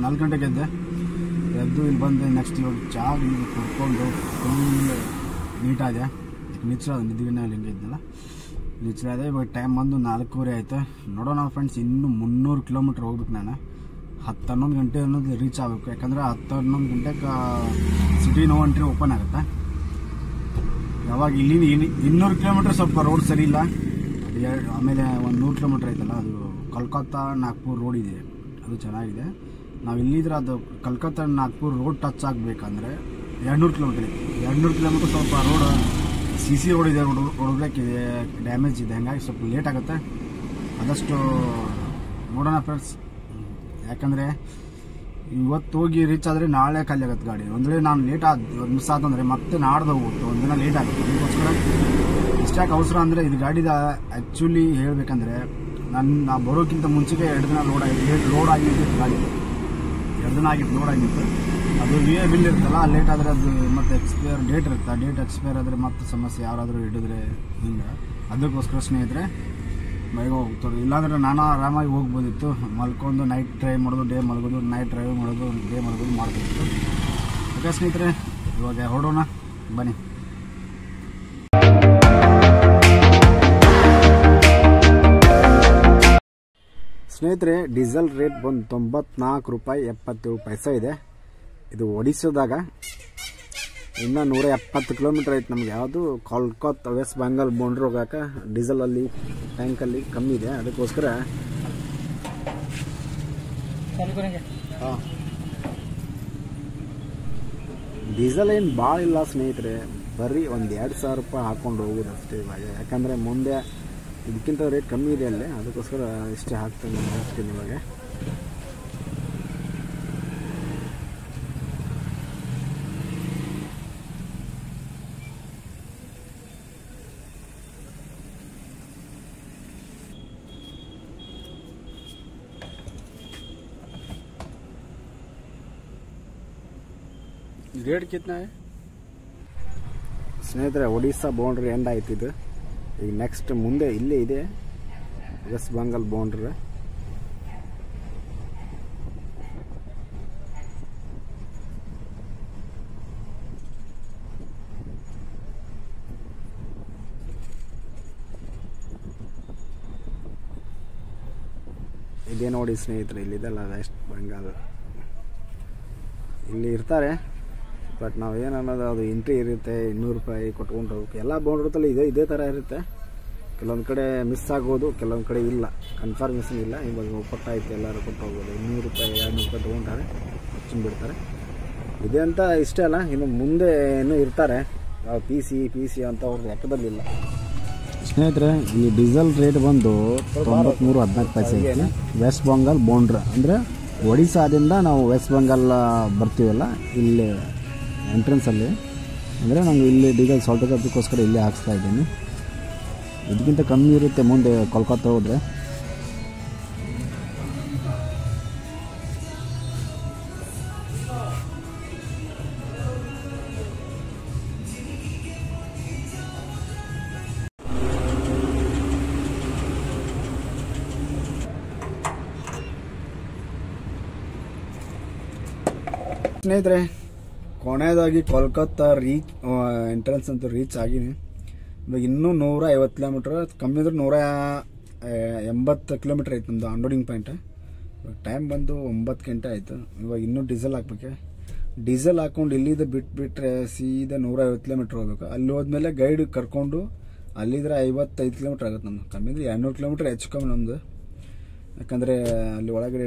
4 ಗಂಟೆಗೆ ಎದ್ದು ಇಲ್ಲಿ ಬಂದು ನೆಕ್ಸ್ಟ್ ಇವಾಗ ಚಾ ಕುಡ್ಕೊಂಡು ಫುಲ್ ನೀಟಾದೆ. ನಿದ್ದಿನ ಹಿಂಗೆ ಇದ್ದಲ್ಲ, ನಿಚ್ಚರಾದೆ. ಇವಾಗ ಟೈಮ್ ಬಂದು 4:15 ಆಯಿತು. ನೋಡೋಣ ಫ್ರೆಂಡ್ಸ್, ಇನ್ನೂ 300 ಕಿಲೋಮೀಟ್ರ್ ಹೋಗ್ಬೇಕು. ನಾನು 10-11 ಗಂಟೆ ಅನ್ನೋದು ರೀಚ್ ಆಗಬೇಕು. ಯಾಕಂದರೆ 10-11 ಗಂಟೆಗೆ ಸಿಟಿ ನೋ ಎಂಟ್ರಿ ಓಪನ್ ಆಗುತ್ತೆ. ಯಾವಾಗ ಇಲ್ಲಿ 200 ಕಿಲೋಮೀಟ್ರ್ ಸ್ವಲ್ಪ ರೋಡ್ ಸರಿ ಇಲ್ಲ. ಆಮೇಲೆ ಒಂದು 100 ಕಿಲೋಮೀಟ್ರ್ ಐತಲ್ಲ, ಅದು ಕಲ್ಕತ್ತಾ ನಾಗ್ಪುರ್ ರೋಡ್ ಇದೆ, ಅದು ಚೆನ್ನಾಗಿದೆ. ನಾವು ಇಲ್ಲಿದ್ರೆ ಅದು ಕಲ್ಕತ್ತಾ ನಾಗ್ಪುರ್ ರೋಡ್ ಟಚ್ ಆಗಬೇಕಂದ್ರೆ 200 ಕಿಲೋಮೀಟ್ರ್ ಇದೆ. 200 ಕಿಲೋಮೀಟ್ರ್ ಸ್ವಲ್ಪ ರೋಡ್ CC ರೋಡ್ ಇದೆ, ಹೊಡ್ಬೇಕಿದೆ, ಡ್ಯಾಮೇಜ್ ಇದೆ, ಹಂಗಾಗಿ ಸ್ವಲ್ಪ ಲೇಟ್ ಆಗುತ್ತೆ. ಆದಷ್ಟು ನೋಡೋಣ ಫ್ರೆಂಡ್ಸ್. ಯಾಕಂದರೆ ಇವತ್ತು ಹೋಗಿ ರೀಚ್ ಆದರೆ ನಾಳೆ ಖಾಲಿ ಆಗುತ್ತೆ ಗಾಡಿ. ಒಂದು ವೇಳೆ ನಾನು ಲೇಟ್ ಮಿಸ್ ಆತಂದರೆ ಮತ್ತೆ ನಾಡ್ದು ಹೋಗುತ್ತೆ, ಒಂದಿನ ಲೇಟ್ ಆಗುತ್ತೆ. ಅದಕ್ಕೋಸ್ಕರ ಇಷ್ಟಾಕೆ ಅವಸರ ಅಂದರೆ ಇದು ಗಾಡಿದ ಆ್ಯಕ್ಚುಲಿ ಹೇಳಬೇಕಂದ್ರೆ ನಾ ಬರೋಕ್ಕಿಂತ ಮುಂಚೆಗೆ 2 ದಿನ ಲೋಡ್ ಆಗಿತ್ತು ಗಾಡಿ. 2 ದಿನ ಆಗಿತ್ತು ಲೋಡ್ ಆಗಿತ್ತು. ಅದು VA ಬಿಲ್ ಇರುತ್ತಲ್ಲ, ಲೇಟ್ ಆದರೆ ಅದು ಮತ್ತೆ ಎಕ್ಸ್ಪೈರ್ ಡೇಟ್ ಇರುತ್ತೆ. ಆ ಡೇಟ್ ಎಕ್ಸ್ಪೈರ್ ಆದರೆ ಮತ್ತೆ ಸಮಸ್ಯೆ, ಯಾರಾದರೂ ಹಿಡಿದ್ರೆ ಹಿಂಗೆ. ಅದಕ್ಕೋಸ್ಕರ ಸ್ನೇಹಿತರೆ ಬೇಗ ಹೋಗ್ತಾರೆ. ಇಲ್ಲಾಂದರೆ ನಾನು ಆರಾಮಾಗಿ ಹೋಗ್ಬೋದಿತ್ತು. ಮಲ್ಕೊಂಡು ನೈಟ್ ಡ್ರೈವ್ ಮಾಡೋದು, ಡೇ ಮಲಗೋದು, ನೈಟ್ ಡ್ರೈವ್ ಮಾಡೋದು, ಡೇ ಮಲಗೋದು ಮಾಡ್ಬೋದಿತ್ತು. ಓಕೆ ಸ್ನೇಹಿತರೆ, ಇವಾಗ ಹೊರಡೋಣ ಬನ್ನಿ. ಸ್ನೇಹಿತರೆ, ಡೀಸೆಲ್ ರೇಟ್ ಬಂದು ₹94.77 ಇದೆ. ಇದು ಒಡಿಸ್ಸಾದಾಗ. ಇನ್ನು 170 ಕಿಲೋಮೀಟ್ರ್ ಐತೆ ನಮ್ಗೆ. ಯಾವುದು ಕೋಲ್ಕತ್ತಾ ವೆಸ್ಟ್ ಬೆಂಗಾಲ್ ಬೌಂಡ್ರಿ ಹೋಗೋಕೆ ಡೀಸೆಲಲ್ಲಿ ಟ್ಯಾಂಕಲ್ಲಿ ಕಮ್ಮಿ ಇದೆ. ಅದಕ್ಕೋಸ್ಕರ ಡೀಸೆಲ್ ಏನು ಭಾಳ ಇಲ್ಲ ಸ್ನೇಹಿತರೆ. ಬರೀ ಒಂದು 2,000 ರೂಪಾಯಿ ಹಾಕ್ಕೊಂಡು ಹೋಗೋದು ಅಷ್ಟೇ ಇವಾಗ. ಯಾಕಂದರೆ ಮುಂದೆ ಇದಕ್ಕಿಂತ ರೇಟ್ ಕಮ್ಮಿ ಇದೆ ಅಲ್ಲೇ, ಅದಕ್ಕೋಸ್ಕರ ಇಷ್ಟೇ ಹಾಕ್ತೀನಿ ಇವಾಗ. रेट कितना है? ಸ್ನೇಹಿತರೆ, ಒಡಿಸ್ಸಾ ಬೌಂಡ್ರಿ ಎಂಡ್ ಆಯ್ತು ಇದು. ಈಗ ನೆಕ್ಸ್ಟ್ ಮುಂದೆ ಇಲ್ಲೇ ಇದೆ ವೆಸ್ಟ್ ಬೆಂಗಾಲ್ ಬೌಂಡ್ರಿ. ಇದೇ ನೋಡಿ ಸ್ನೇಹಿತರೆ, ಇಲ್ಲಿದೆಲ್ಲ ವೆಸ್ಟ್ ಬೆಂಗಾಲ್. ಇಲ್ಲಿ ಇರ್ತಾರೆ, ಬಟ್ ನಾವು ಏನು ಅನ್ನೋದು ಅದು ಎಂಟ್ರಿ ಇರುತ್ತೆ, 200 ರೂಪಾಯಿ ಕೊಟ್ಕೊಂಡು ಹೋಗ್ಬೇಕು. ಎಲ್ಲ ಬೌಂಡ್ರತ್ತಲ್ಲಿ ಇದೇ ಥರ ಇರುತ್ತೆ. ಕೆಲವೊಂದು ಕಡೆ ಮಿಸ್ ಆಗೋದು, ಕೆಲವೊಂದು ಕಡೆ ಇಲ್ಲ, ಕನ್ಫರ್ಮೇಷನ್ ಇಲ್ಲ. ಇವಾಗ ಒಪ್ಪತ್ತಾಯ್ತು, ಎಲ್ಲರೂ ಕೊಟ್ಟು ಹೋಗೋದು. 200 ರೂಪಾಯಿ 200 ರೂಪಾಯಿ ತೊಗೊಂತಾರೆ, ಬಿಡ್ತಾರೆ. ಇದೆ ಅಂತ ಇಷ್ಟೇ ಅಲ್ಲ, ಇನ್ನು ಮುಂದೆ ಇನ್ನೂ ಇರ್ತಾರೆ. ಪಿ ಸಿ ಅಂತ ಅವ್ರದ್ದು ಲೆಕ್ಕದಲ್ಲಿಲ್ಲ. ಸ್ನೇಹಿತರೆ, ಈ ಡೀಸೆಲ್ ರೇಟ್ ಬಂದು 93.14 ಪೈಸೆ ಐತೆ. ವೆಸ್ಟ್ ಬೆಂಗಾಲ್ ಬೌಂಡ್ರಿ ಅಂದರೆ ಒಡಿಸ್ಸಾದಿಂದ ನಾವು ವೆಸ್ಟ್ ಬೆಂಗಾಲ್ ಬರ್ತೀವಲ್ಲ, ಇಲ್ಲಿ ಎಂಟ್ರೆನ್ಸಲ್ಲಿ ಅಂದರೆ ನಂಗೆ ಇಲ್ಲಿ ಡೀಸೆಲ್ ಸಾಲ್ಟ್ ಅದಕ್ಕೋಸ್ಕರ ಇಲ್ಲೇ ಹಾಕ್ಸ್ತಾ ಇದ್ದೀನಿ. ಇದಕ್ಕಿಂತ ಕಮ್ಮಿ ಇರುತ್ತೆ ಮುಂದೆ ಕೋಲ್ಕತ್ತಾ ಹೋದರೆ. ಸ್ನೇಹಿತರೆ, ಕೊನೆಯದಾಗಿ ಕೋಲ್ಕತ್ತಾ ಎಂಟ್ರೆನ್ಸ್ ಅಂತೂ ರೀಚ್ ಆಗಿನಿ. ಇವಾಗ ಇನ್ನೂ 150 ಕಿಲೋಮೀಟ್ರ್, ಕಮ್ಮಿ ಅಂದ್ರೆ 180 ಕಿಲೋಮೀಟ್ರ್ ಆಯ್ತು ನಮ್ಮದು ಅನ್ಲೋಡಿಂಗ್ ಪಾಯಿಂಟ್. ಇವಾಗ ಟೈಮ್ ಬಂದು 9 ಗಂಟೆ ಆಯಿತು. ಇವಾಗ ಇನ್ನೂ ಡೀಸೆಲ್ ಹಾಕ್ಬೇಕು. ಡೀಸೆಲ್ ಹಾಕ್ಕೊಂಡು ಇಲ್ಲಿಂದ ಬಿಟ್ಬಿಟ್ರೆ ಸೀದಾ 150 ಕಿಲೋಮೀಟ್ರ್ ಹೋಗ್ಬೇಕು. ಅಲ್ಲಿ ಹೋದ್ಮೇಲೆ ಗೈಡ್ ಕರ್ಕೊಂಡು ಅಲ್ಲಿದ್ರೆ 55 ಕಿಲೋಮೀಟ್ರ್ ಆಗುತ್ತೆ ನಮ್ಮದು. ಕಮ್ಮಿ ಅಂದರೆ 200 ಕಿಲೋಮೀಟ್ರ್ ಹೆಚ್ಚು ಕಮ್ಮಿ ನಮ್ಮದು. ಯಾಕಂದರೆ ಅಲ್ಲಿ ಒಳಗಡೆ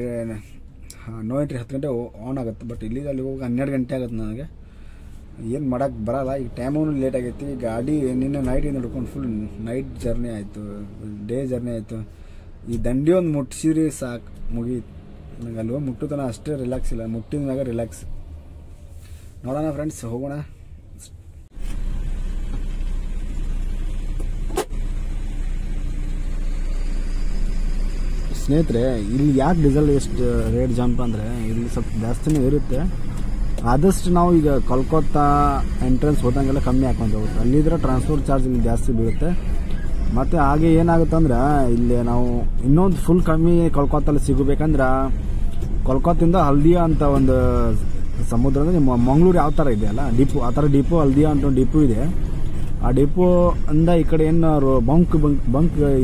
ನೋ ಎಂಟ್ರಿ 10 ಗಂಟೆ ಆನ್ ಆಗುತ್ತೆ. ಬಟ್ ಇಲ್ಲಿ ಅಲ್ಲಿ ಹೋಗಿ 12 ಗಂಟೆ ಆಗುತ್ತೆ ನನಗೆ. ಏನು ಮಾಡೋಕ್ಕೆ ಬರೋಲ್ಲ. ಈಗ ಟೈಮೂ ಲೇಟ್ ಆಗೈತಿ. ಗಾಡಿ ನಿನ್ನೆ ನೈಟಿಂದ ಹಿಡ್ಕೊಂಡು ಫುಲ್ ನೈಟ್ ಜರ್ನಿ ಆಯಿತು, ಡೇ ಜರ್ನಿ ಆಯಿತು. ಈ ದಂಡಿ ಒಂದು ಮುಟ್ಟಿಸಿರಿ ಸಾಕು, ಮುಗೀತು. ನನಗೆ ಅಲ್ಲಿ ಹೋಗಿ ಮುಟ್ಟುತ್ತಾನ ಅಷ್ಟೇ ರಿಲ್ಯಾಕ್ಸ್ ಇಲ್ಲ, ಮುಟ್ಟಿದ ಮ್ಯಾಗ ರಿಲ್ಯಾಕ್ಸ್. ನೋಡೋಣ ಫ್ರೆಂಡ್ಸ್, ಹೋಗೋಣ. ಸ್ನೇಹಿತರೆ, ಇಲ್ಲಿ ಯಾಕೆ ಡೀಸೆಲ್ ಎಷ್ಟು ರೇಟ್ ಜಂಪ್ ಅಂದರೆ ಇಲ್ಲಿ ಸ್ವಲ್ಪ ಜಾಸ್ತಿನೇ ಇರುತ್ತೆ. ಆದಷ್ಟು ನಾವು ಈಗ ಕೋಲ್ಕತ್ತಾ ಎಂಟ್ರೆನ್ಸ್ ಹೋದಂಗೆಲ್ಲ ಕಮ್ಮಿ ಹಾಕೊಂಡು ಹೋಗುತ್ತೆ. ಅಲ್ಲಿದ್ರೆ ಟ್ರಾನ್ಸ್ಪೋರ್ಟ್ ಚಾರ್ಜ್ ಇಲ್ಲಿ ಜಾಸ್ತಿ ಬೀಳುತ್ತೆ. ಮತ್ತು ಹಾಗೆ ಏನಾಗುತ್ತೆ ಅಂದ್ರೆ ಇಲ್ಲಿ ನಾವು ಇನ್ನೊಂದು ಫುಲ್ ಕಮ್ಮಿ ಕೋಲ್ಕತ್ತಲ್ಲಿ ಸಿಗಬೇಕಂದ್ರೆ ಕೋಲ್ಕತ್ತಿಂದ ಹಲ್ದಿಯಾ ಅಂತ ಒಂದು ಸಮುದ್ರ ಅಂದರೆ ಮಂಗಳೂರು ಯಾವ ಥರ ಇದೆಯಲ್ಲ ಡಿಪೋ, ಆ ಥರ ಡಿಪೋ ಹಲ್ದಿಯಾ ಅಂತ ಒಂದು ಡಿಪೋ ಇದೆ. ಆ ಡಿಪೋ ಅಂದ ಈ ಕಡೆ ಏನು ಬಂಕ್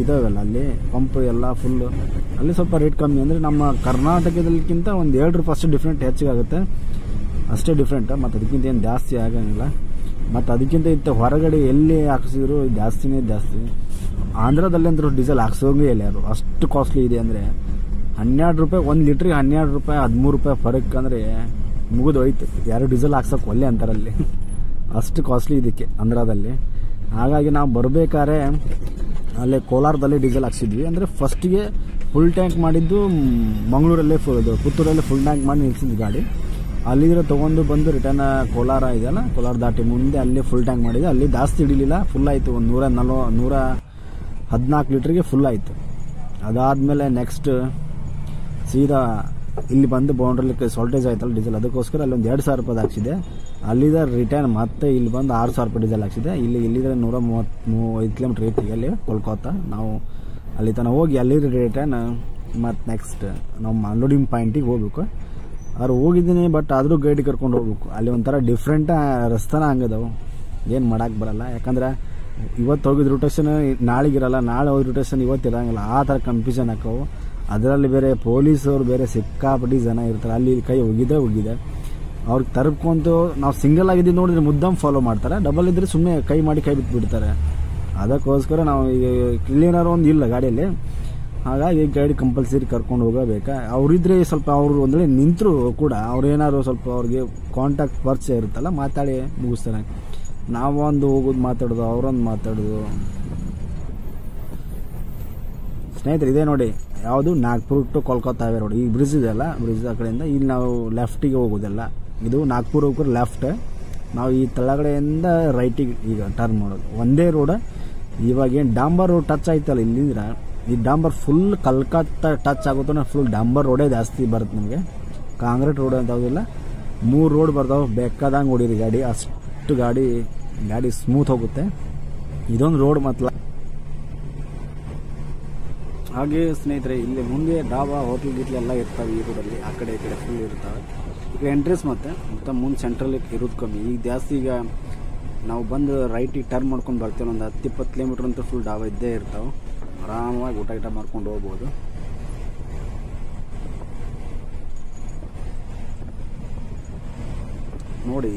ಇದಾವಲ್ಲ, ಅಲ್ಲಿ ಪಂಪ್ ಎಲ್ಲ ಫುಲ್ಲು, ಅಲ್ಲಿ ಸ್ವಲ್ಪ ರೇಟ್ ಕಮ್ಮಿ. ಅಂದರೆ ನಮ್ಮ ಕರ್ನಾಟಕದಲ್ಲಿಗಿಂತ ಒಂದು 2 ರೂಪಾಯಿ ಅಷ್ಟು ಡಿಫ್ರೆಂಟ್ ಹೆಚ್ಚಿಗಾಗುತ್ತೆ, ಅಷ್ಟೇ ಡಿಫ್ರೆಂಟ್. ಮತ್ತು ಅದಕ್ಕಿಂತ ಏನು ಜಾಸ್ತಿ ಆಗಂಗಿಲ್ಲ. ಮತ್ತು ಅದಕ್ಕಿಂತ ಇಂಥ ಹೊರಗಡೆ ಎಲ್ಲಿ ಹಾಕ್ಸಿದ್ರು ಜಾಸ್ತಿನೇ ಜಾಸ್ತಿ. ಆಂಧ್ರದಲ್ಲಿ ಅಂದರೂ ಡೀಸೆಲ್ ಹಾಕ್ಸೋಂಗೇ ಇಲ್ಲ ಯಾರು, ಅಷ್ಟು ಕಾಸ್ಟ್ಲಿ ಇದೆ. ಅಂದರೆ 12 ರೂಪಾಯಿ 1 ಲೀಟ್ರಿಗೆ 12 ರೂಪಾಯಿ 13 ರೂಪಾಯಿ ಫರಕ್ ಅಂದರೆ ಮುಗಿದು ಹೋಯ್ತು. ಯಾರು ಡೀಸೆಲ್ ಹಾಕ್ಸೋಕೆ ಒಳ್ಳೆ ಅಂತಾರಲ್ಲಿ, ಅಷ್ಟು ಕಾಸ್ಟ್ಲಿ ಇದಕ್ಕೆ ಆಂಧ್ರದಲ್ಲಿ. ಹಾಗಾಗಿ ನಾವು ಬರಬೇಕಾದ್ರೆ ಅಲ್ಲೇ ಕೋಲಾರದಲ್ಲಿ ಡೀಸೆಲ್ ಹಾಕ್ಸಿದ್ವಿ. ಅಂದರೆ ಫಸ್ಟಿಗೆ ಫುಲ್ ಟ್ಯಾಂಕ್ ಮಾಡಿದ್ದು ಮಂಗಳೂರಲ್ಲೇ ಪುತ್ತೂರಲ್ಲೇ ಫುಲ್ ಟ್ಯಾಂಕ್ ಮಾಡಿ ನಿಲ್ಸಿದ್ವಿ ಗಾಡಿ. ಅಲ್ಲಿದ್ರೆ ತೊಗೊಂಡು ಬಂದು ರಿಟರ್ನ್ ಕೋಲಾರ ಇದೆಯಲ್ಲ, ಕೋಲಾರ ದಾಟಿ ಮುಂದೆ ಅಲ್ಲೇ ಫುಲ್ ಟ್ಯಾಂಕ್ ಮಾಡಿದ್ವಿ. ಅಲ್ಲಿ ಜಾಸ್ತಿ ಹಿಡಿಲಿಲ್ಲ, ಫುಲ್ ಆಯಿತು. ಒಂದು 114 ಲೀಟ್ರಿಗೆ ಫುಲ್ ಆಯಿತು. ಅದಾದಮೇಲೆ ನೆಕ್ಸ್ಟ್ ಸೀದಾ ಇಲ್ಲಿ ಬಂದು ಬೌಂಡ್ರಲ್ಲಿ ಸಾಲ್ಟೇಜ್ ಆಯ್ತಲ್ಲ ಡೀಸೆಲ್, ಅದಕ್ಕೋಸ್ಕರ ಅಲ್ಲಿ ಒಂದು 2,000 ರೂಪಾಯಿ ಹಾಕ್ಸಿದೆ. ಅಲ್ಲಿಂದ ರಿಟರ್ನ್ ಮತ್ತೆ ಇಲ್ಲಿ ಬಂದು 6,000 ರೂಪಾಯಿ ಡೀಸೆಲ್ ಹಾಕ್ಸಿದೆ. ಇಲ್ಲಿದ್ರೆ 135 ಕಿಲೋಮೀಟ್ರ್ ಐತಿ ಅಲ್ಲಿ ಕೋಲ್ಕತ್ತಾ. ನಾವು ಅಲ್ಲಿ ತನಕ ಹೋಗಿ ಅಲ್ಲಿ ರಿಟರ್ನ್ ಮತ್ತು ನೆಕ್ಸ್ಟ್ ನಮ್ಮ ಅನ್ಲೋಡಿಂಗ್ ಪಾಯಿಂಟಿಗೆ ಹೋಗ್ಬೇಕು. ಅವ್ರು ಹೋಗಿದ್ದೀನಿ, ಬಟ್ ಆದರೂ ಗೈಡ್ ಕರ್ಕೊಂಡು ಹೋಗ್ಬೇಕು. ಅಲ್ಲಿ ಒಂಥರ ಡಿಫ್ರೆಂಟ್ ರಸ್ತೆನ ಹಂಗದವು, ಏನು ಮಾಡೋಕ್ಕೆ ಬರಲ್ಲ. ಯಾಕಂದ್ರೆ ಇವತ್ತು ಹೋಗಿದ್ದು ರೊಟೇಷನ್ ನಾಳೆಗಿರಲ್ಲ, ನಾಳೆ ಹೋಗಿದ್ದು ರೊಟೇಷನ್ ಇವತ್ತು ಇರೋಂಗಿಲ್ಲ. ಆ ಥರ ಕನ್ಫ್ಯೂಷನ್ ಹಾಕವು. ಅದರಲ್ಲಿ ಬೇರೆ ಪೊಲೀಸವ್ರು ಬೇರೆ ಸಿಕ್ಕಾಪಟ್ಟಿ ಜನ ಇರ್ತಾರೆ. ಅಲ್ಲಿ ಕೈ ಹೋಗಿದೆ ಅವ್ರಿಗೆ ತರ್ಕೊಂತು ನಾವು ಸಿಂಗಲ್ ಆಗಿದ್ದೀವಿ ನೋಡಿದ್ರೆ ಮುದ್ದಮ್ ಫಾಲೋ ಮಾಡ್ತಾರೆ, ಡಬಲ್ ಇದ್ರೆ ಸುಮ್ಮನೆ ಕೈ ಮಾಡಿ ಕೈ ಬಿಟ್ಬಿಡ್ತಾರೆ. ಅದಕ್ಕೋಸ್ಕರ ನಾವು ಈಗ ಕ್ಲೀನರ್ ಒಂದು ಇಲ್ಲ ಗಾಡಿಯಲ್ಲಿ, ಹಾಗಾಗಿ ಗಾಡಿ ಕಂಪಲ್ಸರಿ ಕರ್ಕೊಂಡು ಹೋಗಬೇಕಾ. ಅವರಿದ್ರೆ ಸ್ವಲ್ಪ ಅವರು ಒಂದೆಡೆ ನಿಂತರು ಕೂಡ ಅವ್ರೇನಾದ್ರು ಸ್ವಲ್ಪ ಅವ್ರಿಗೆ ಕಾಂಟ್ಯಾಕ್ಟ್ ಪರಿಚಯ ಇರುತ್ತಲ್ಲ, ಮಾತಾಡಿ ಮುಗಿಸ್ತಾರೆ. ನಾವೊಂದು ಹೋಗೋದು ಮಾತಾಡೋದು, ಅವರೊಂದು ಮಾತಾಡೋದು. ಸ್ನೇಹಿತರೆ ಇದೇ ನೋಡಿ, ಯಾವುದು Nagpur to Kolkata highway road. ಈ ಬ್ರಿಡ್ಜ್ ಇದೆಯಲ್ಲ, ಬ್ರಿಡ್ಜ್ ಆ ಕಡೆಯಿಂದ ಇಲ್ಲಿ ನಾವು ಲೆಫ್ಟಿಗೆ ಹೋಗೋದಲ್ಲ. ಇದು ನಾಗ್ಪುರ್ ಹೋಗ್ರೆ ಲೆಫ್ಟ್, ನಾವು ಈ ತಳಗಡೆಯಿಂದ ರೈಟಿಗೆ ಈಗ ಟರ್ನ್ ಮಾಡೋದು. ಒಂದೇ ರೋಡ್. ಇವಾಗ ಏನು ಡಾಂಬರ್ ರೋಡ್ ಟಚ್ ಆಯ್ತಲ್ಲ ಇಲ್ಲಿಂದ್ರ, ಈ ಡಾಂಬರ್ ಫುಲ್ ಕಲ್ಕತ್ತಾ ಟಚ್ ಆಗುತ್ತೋ ಫುಲ್ ಡಾಂಬರ್ ರೋಡೇ ಜಾಸ್ತಿ ಬರುತ್ತೆ ನಮಗೆ. ಕಾಂಕ್ರೀಟ್ ರೋಡ್ ಅಂತ ಯಾವುದಿಲ್ಲ, 3 ರೋಡ್ ಬರ್ತಾವೆ. ಬೇಕಾದಂಗೆ ಹೊಡೀರಿ ಗಾಡಿ, ಅಷ್ಟು ಗಾಡಿ ಸ್ಮೂತ್ ಹೋಗುತ್ತೆ. ಇದೊಂದು ರೋಡ್ ಮತ್ತಲ್ಲ. ಹಾಗೆ ಸ್ನೇಹಿತರೆ ಇಲ್ಲಿ ಮುಂದೆ ಡಾಬಾ, ಹೋಟೆಲ್ ಗಿಟ್ಲ್ ಎಲ್ಲ ಇರ್ತವೆ ಈ ರೋಡಲ್ಲಿ. ಆ ಕಡೆ ಈ ಕಡೆ ಫುಲ್ ಇರ್ತವೆ. ಈಗ ಎಂಟ್ರೆನ್ಸ್ ಮತ್ತೆ ಮುಂದೆ ಸೆಂಟ್ರಲ್ಲಿ ಇರೋದು ಕಮ್ಮಿ. ಈಗ ಜಾಸ್ತಿ ಈಗ ನಾವು ಬಂದು ರೈಟಿಗೆ ಟರ್ನ್ ಮಾಡ್ಕೊಂಡು ಬರ್ತೀವಿ. ಒಂದು 10-20 ಕಿಲೋಮೀಟ್ರ್ ಅಂತೂ ಫುಲ್ ಡಾಬಾ ಇದ್ದೇ ಇರ್ತಾವೆ. ಆರಾಮಾಗಿ ಊಟ ಮಾಡ್ಕೊಂಡು ಹೋಗ್ಬೋದು. ನೋಡಿ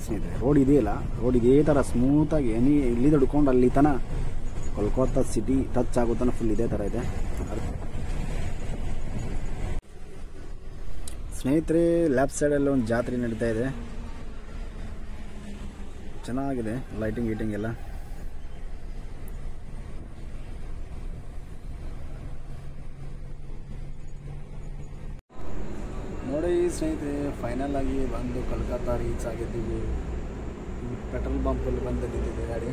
ಸ್ನೇಹಿತರೆ, ರೋಡ್ ಇದೆಯಲ್ಲ, ರೋಡ್ ಇದೇ ಥರ ಸ್ಮೂತಾಗಿ ಇಲ್ಲಿ ಹಿಡ್ಕೊಂಡು ಅಲ್ಲಿ ತನ ಕೋಲ್ಕತ್ತಾ ಸಿಟಿ ಟಚ್ ಆಗುತ್ತಾನ ಫುಲ್ ಇದೇ ಥರ ಇದೆ. ಸ್ನೇಹಿತರೆ ಲೆಫ್ಟ್ ಸೈಡಲ್ಲಿ ಒಂದು ಜಾತ್ರೆ ನಡೀತಾ ಇದೆ, ಚೆನ್ನಾಗಿದೆ. ಲೈಟಿಂಗ್ ಎಲ್ಲ ನೋಡಿ ಸ್ನೇಹಿತರೆ. ಫೈನಲ್ ಆಗಿ ಬಂದು ಕೋಲ್ಕತ್ತಾ ರೀಚ್ ಆಗಿದ್ದೀವಿ. ಪೆಟ್ರೋಲ್ ಬಂಪಲ್ಲಿ ಬಂದು ನಿಂತಿದೆ ಗಾಡಿ.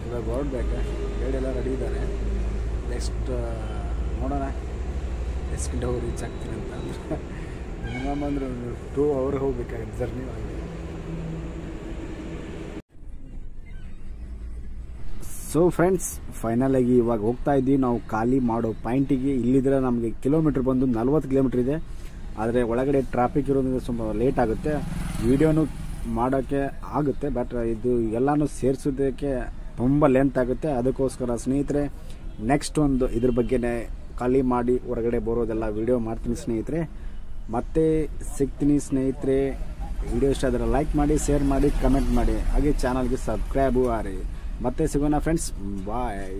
ಇವಾಗ ಹೊರಡ್ಬೇಕು. ಗಾಡಿ ಎಲ್ಲ ರೆಡಿ ಇದ್ದಾರೆ. ನೆಕ್ಸ್ಟ್ ನೋಡೋಣ ಎಷ್ಟು ಗಂಟೆ ಹೋಗಿ ರೀಚ್ ಆಗ್ತೀನಿ ಅಂತ. ಅಂದ್ರೆ ಮಿನಿಮಮ್ ಅಂದ್ರೆ 2 ಅವರ್ ಹೋಗ್ಬೇಕಾಗುತ್ತೆ ಜರ್ನಿ. ಸೊ ಫ್ರೆಂಡ್ಸ್, ಫೈನಲ್ ಆಗಿ ಇವಾಗ ಹೋಗ್ತಾ ಇದ್ದೀವಿ ನಾವು ಖಾಲಿ ಮಾಡೋ ಪಾಯಿಂಟಿಗೆ. ಇಲ್ಲಿದ್ರೆ ನಮಗೆ ಕಿಲೋಮೀಟ್ರ್ ಬಂದು 40 ಕಿಲೋಮೀಟ್ರ್ ಇದೆ. ಆದರೆ ಒಳಗಡೆ ಟ್ರಾಫಿಕ್ ಇರೋದ್ರಿಂದ ಸ್ವಲ್ಪ ಲೇಟ್ ಆಗುತ್ತೆ. ವಿಡಿಯೋನು ಮಾಡೋಕ್ಕೆ ಆಗುತ್ತೆ, ಬಟ್ ಇದು ಎಲ್ಲನೂ ಸೇರಿಸೋದಕ್ಕೆ ತುಂಬ ಲೆಂತ್ ಆಗುತ್ತೆ. ಅದಕ್ಕೋಸ್ಕರ ಸ್ನೇಹಿತರೆ ನೆಕ್ಸ್ಟ್ ಒಂದು ಇದ್ರ ಬಗ್ಗೆನೇ ಖಾಲಿ ಮಾಡಿ ಹೊರಗಡೆ ಬರೋದೆಲ್ಲ ವಿಡಿಯೋ ಮಾಡ್ತೀನಿ ಸ್ನೇಹಿತರೆ. ಮತ್ತೆ ಸಿಗ್ತೀನಿ ಸ್ನೇಹಿತರೆ. ವಿಡಿಯೋ ಇಷ್ಟ ಆದರೆ ಲೈಕ್ ಮಾಡಿ, ಶೇರ್ ಮಾಡಿ, ಕಮೆಂಟ್ ಮಾಡಿ. ಹಾಗೆ ಚಾನಲ್ಗೆ ಸಬ್ಸ್ಕ್ರೈಬು ಆರಿ. ಮತ್ತೆ ಸಿಗೋಣ ಫ್ರೆಂಡ್ಸ್, ಬಾಯ್.